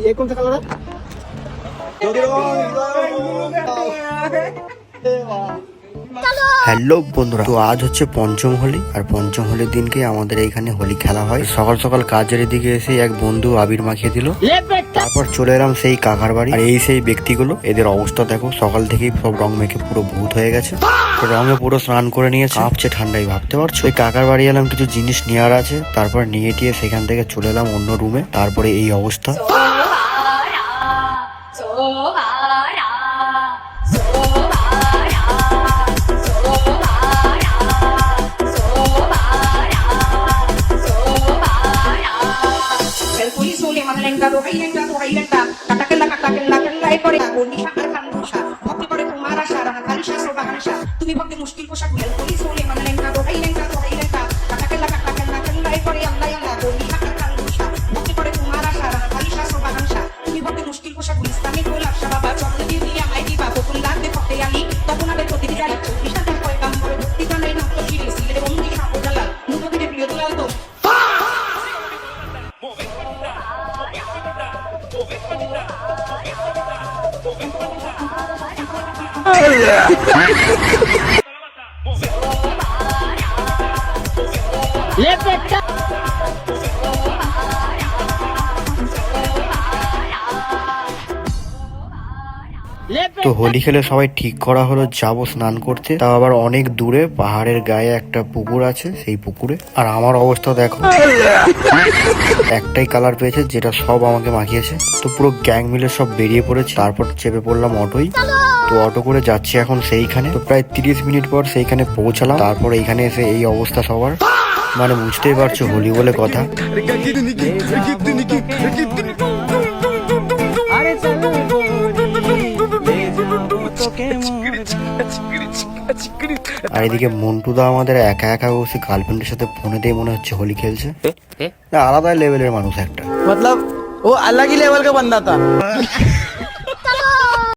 ये कौन सा कलर है? হ্যালো বন্ধুরা, তো আজ হচ্ছে পঞ্চম হোলি। আর পঞ্চম হোলির দিনকে আমাদের এইখানে হোলি খেলা হয়। সকাল সকাল কাজের দিকে এসে এক বন্ধু আবির মাখিয়ে দিল, তারপর চলে এলাম সেই কাকার বাড়ি। আর এই সেই ব্যক্তিগুলো, এদের অবস্থা দেখো, সকাল থেকেই সব রং মেখে পুরো ভূত হয়ে গেছে। তো রঙে পুরো স্নান করে নিয়ে কাঁপছে ঠান্ডায়, ভাবতে পারছো। ওই কাকার বাড়ি এলাম, কিছু জিনিস নেওয়ার আছে, তারপর নিয়ে টিয়ে সেখান থেকে চলে এলাম অন্য রুমে। তারপরে এই অবস্থা। তুমি ভক্তি মুশকিল পোশাক মেল পুলিশ হলে মানে লেঙ্গা দোহাই লেঙ্গা দোহাই লেঙ্গা কাটাকেল্লা কাটাকেল্লা কেল্লাই করে আল্লাহ আল্লাহ বলি হাকার কান্দুশা ভক্তি করে তোমার আশা রানা খালিশা সোবাহানশা তুমি ভক্তি মুশকিল পোশাক ইসলামিক গোলাপ শাহ বাবা চন্দ্র দিয়ে দিয়া মাইটি বাবু কুল্লার দে ভক্তি আলী তখন আবে প্রতিটি গাড়ি 24 টা পয়গাম করে ভক্তি গানে নক্ত শিরে সিলে বন্ধি সাপো জালাল নবীর প্রিয় দুলাল তো তো হোলি খেলে সবাই ঠিক করা হলো যাবো স্নান করতে, তাও আবার অনেক দূরে পাহাড়ের গায়ে একটা পুকুর আছে, সেই পুকুরে। আর আমার অবস্থা দেখো, একটাই কালার পেয়েছে যেটা সব আমাকে মাখিয়েছে। তো পুরো গ্যাং মিলে সব বেরিয়ে পড়েছে, তারপর চেপে পড়লাম অটোই। তো অটো করে যাচ্ছি এখন সেইখানে। তো প্রায় 30 মিনিট পর সেইখানে পৌঁছালাম। তারপর এইখানে এসে এই অবস্থা সবার, মানে বুঝতেই পারছো হোলি বলে কথা। আর এদিকে মন্টুদা আমাদের একা একা বসে গার্লফ্রেন্ডের সাথে ফোনে দিয়ে মনে হচ্ছে হোলি খেলছে। আলাদা লেভেলের মানুষ একটা, मतलब वो अलग ही लेवल का बंदा था।